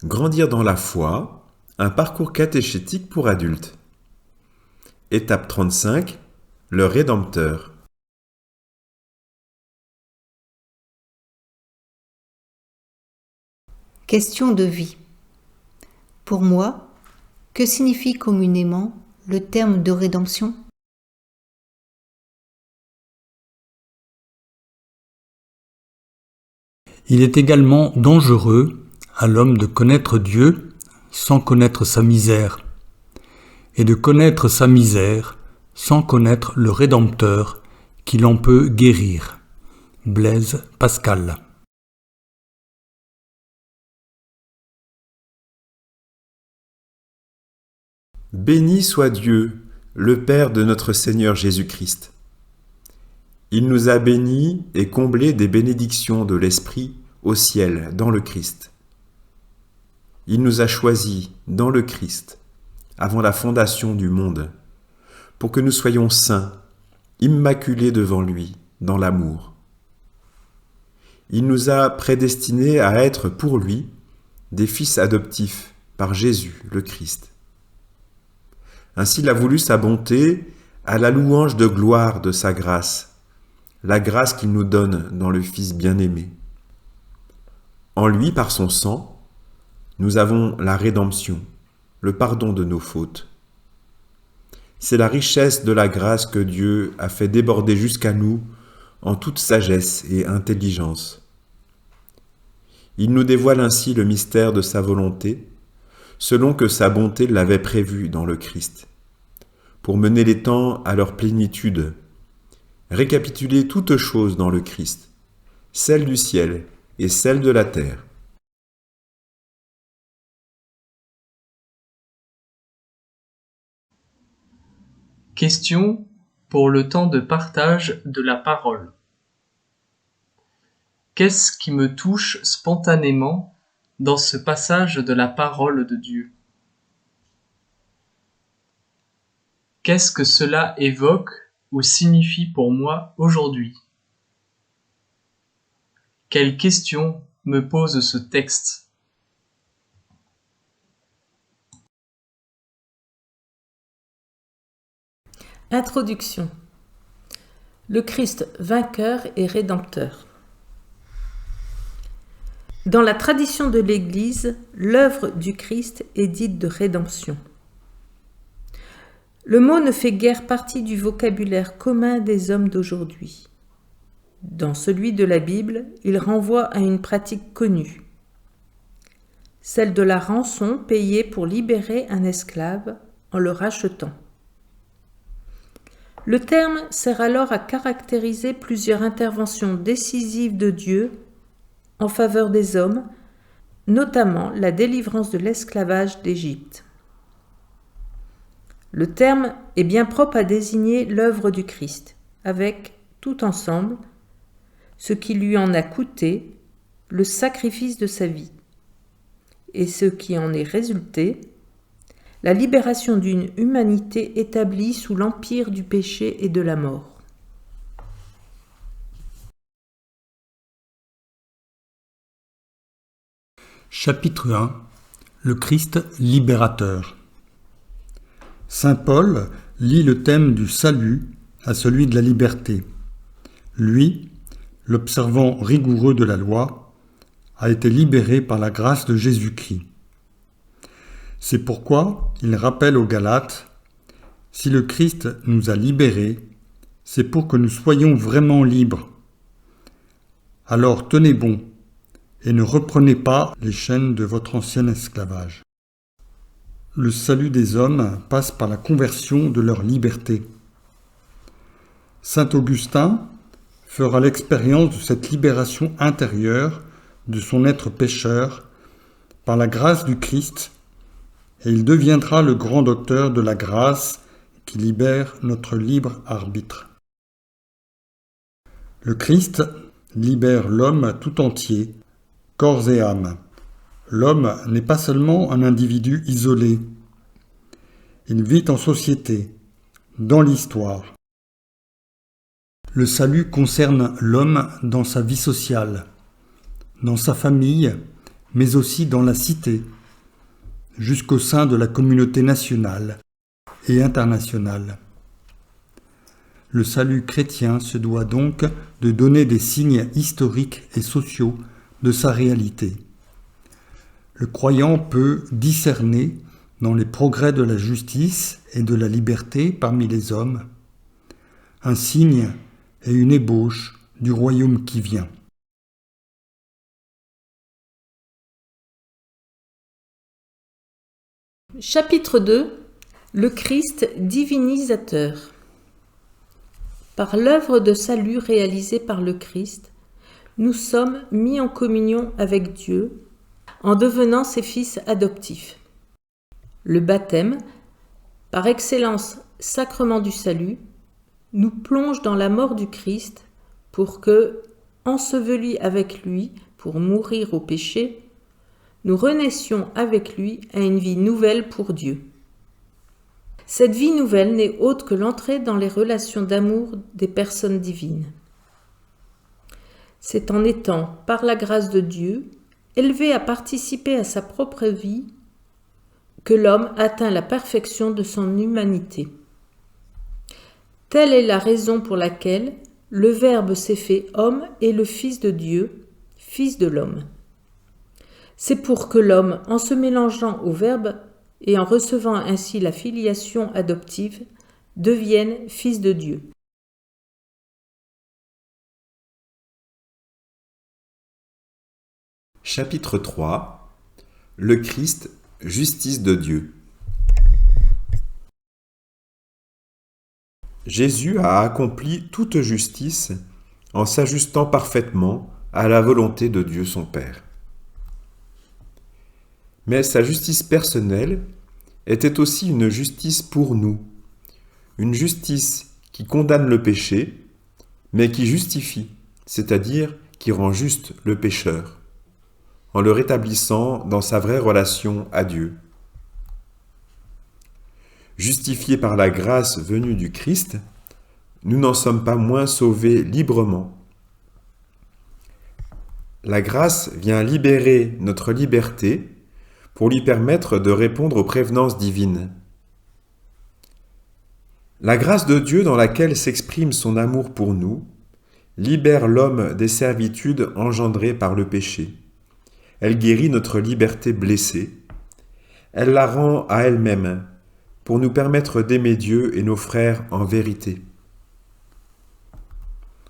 Grandir dans la foi, un parcours catéchétique pour adultes. Étape 35, le Rédempteur. Question de vie. Pour moi, que signifie communément le terme de rédemption ? Il est également dangereux à l'homme de connaître Dieu sans connaître sa misère, et de connaître sa misère sans connaître le Rédempteur qui l'en peut guérir. Blaise Pascal. Béni soit Dieu, le Père de notre Seigneur Jésus-Christ. Il nous a bénis et comblés des bénédictions de l'Esprit au ciel dans le Christ. Il nous a choisis dans le Christ, avant la fondation du monde, pour que nous soyons saints, immaculés devant lui, dans l'amour. Il nous a prédestinés à être pour lui des fils adoptifs par Jésus, le Christ. Ainsi il a voulu sa bonté à la louange de gloire de sa grâce, la grâce qu'il nous donne dans le Fils bien-aimé. En lui, par son sang, nous avons la rédemption, le pardon de nos fautes. C'est la richesse de la grâce que Dieu a fait déborder jusqu'à nous en toute sagesse et intelligence. Il nous dévoile ainsi le mystère de sa volonté, selon que sa bonté l'avait prévu dans le Christ, pour mener les temps à leur plénitude, récapituler toutes choses dans le Christ, celle du ciel et celle de la terre. Question pour le temps de partage de la parole. Qu'est-ce qui me touche spontanément dans ce passage de la parole de Dieu ? Qu'est-ce que cela évoque ou signifie pour moi aujourd'hui ? Quelle question me pose ce texte ? Introduction. Le Christ vainqueur et rédempteur. Dans la tradition de l'Église, l'œuvre du Christ est dite de rédemption. Le mot ne fait guère partie du vocabulaire commun des hommes d'aujourd'hui. Dans celui de la Bible, il renvoie à une pratique connue, celle de la rançon payée pour libérer un esclave en le rachetant. Le terme sert alors à caractériser plusieurs interventions décisives de Dieu en faveur des hommes, notamment la délivrance de l'esclavage d'Égypte. Le terme est bien propre à désigner l'œuvre du Christ, avec, tout ensemble, ce qui lui en a coûté, le sacrifice de sa vie, et ce qui en est résulté, la libération d'une humanité établie sous l'empire du péché et de la mort. Chapitre 1. Le Christ libérateur. Saint Paul lie le thème du salut à celui de la liberté. Lui, l'observant rigoureux de la loi, a été libéré par la grâce de Jésus-Christ. C'est pourquoi il rappelle aux Galates, « Si le Christ nous a libérés, c'est pour que nous soyons vraiment libres. Alors tenez bon, et ne reprenez pas les chaînes de votre ancien esclavage. » Le salut des hommes passe par la conversion de leur liberté. Saint Augustin fera l'expérience de cette libération intérieure de son être pécheur par la grâce du Christ, et il deviendra le grand docteur de la grâce qui libère notre libre arbitre. Le Christ libère l'homme tout entier, corps et âme. L'homme n'est pas seulement un individu isolé. Il vit en société, dans l'histoire. Le salut concerne l'homme dans sa vie sociale, dans sa famille mais aussi dans la cité, jusqu'au sein de la communauté nationale et internationale. Le salut chrétien se doit donc de donner des signes historiques et sociaux de sa réalité. Le croyant peut discerner dans les progrès de la justice et de la liberté parmi les hommes un signe et une ébauche du royaume qui vient. Chapitre 2. Le Christ divinisateur. Par l'œuvre de salut réalisée par le Christ, nous sommes mis en communion avec Dieu en devenant ses fils adoptifs. Le baptême, par excellence sacrement du salut, nous plonge dans la mort du Christ pour que, ensevelis avec lui pour mourir au péché, nous renaissions avec lui à une vie nouvelle pour Dieu. Cette vie nouvelle n'est autre que l'entrée dans les relations d'amour des personnes divines. C'est en étant, par la grâce de Dieu, élevé à participer à sa propre vie, que l'homme atteint la perfection de son humanité. Telle est la raison pour laquelle le Verbe s'est fait homme et le Fils de Dieu, Fils de l'homme. C'est pour que l'homme, en se mélangeant au Verbe et en recevant ainsi la filiation adoptive, devienne fils de Dieu. Chapitre 3. Le Christ, justice de Dieu. Jésus a accompli toute justice en s'ajustant parfaitement à la volonté de Dieu son Père. Mais sa justice personnelle était aussi une justice pour nous, une justice qui condamne le péché, mais qui justifie, c'est-à-dire qui rend juste le pécheur, en le rétablissant dans sa vraie relation à Dieu. Justifiés par la grâce venue du Christ, nous n'en sommes pas moins sauvés librement. La grâce vient libérer notre liberté pour lui permettre de répondre aux prévenances divines. La grâce de Dieu dans laquelle s'exprime son amour pour nous libère l'homme des servitudes engendrées par le péché. Elle guérit notre liberté blessée. Elle la rend à elle-même pour nous permettre d'aimer Dieu et nos frères en vérité.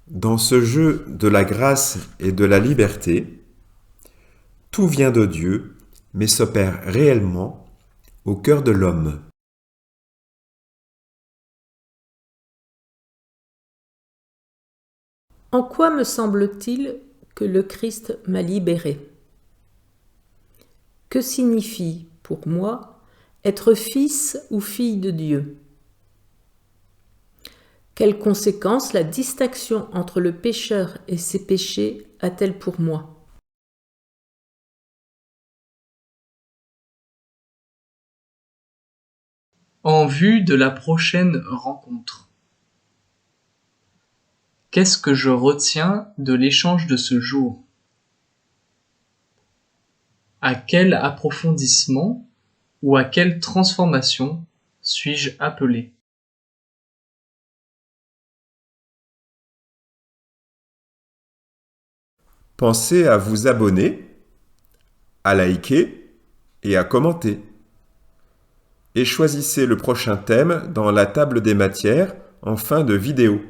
Dans ce jeu de la grâce et de la liberté, tout vient de Dieu, mais s'opère réellement au cœur de l'homme. En quoi me semble-t-il que le Christ m'a libéré ? Que signifie, pour moi, être fils ou fille de Dieu ? Quelles conséquences la distinction entre le pécheur et ses péchés a-t-elle pour moi ? En vue de la prochaine rencontre. Qu'est-ce que je retiens de l'échange de ce jour ? À quel approfondissement ou à quelle transformation suis-je appelé ? Pensez à vous abonner, à liker et à commenter. Et choisissez le prochain thème dans la table des matières en fin de vidéo.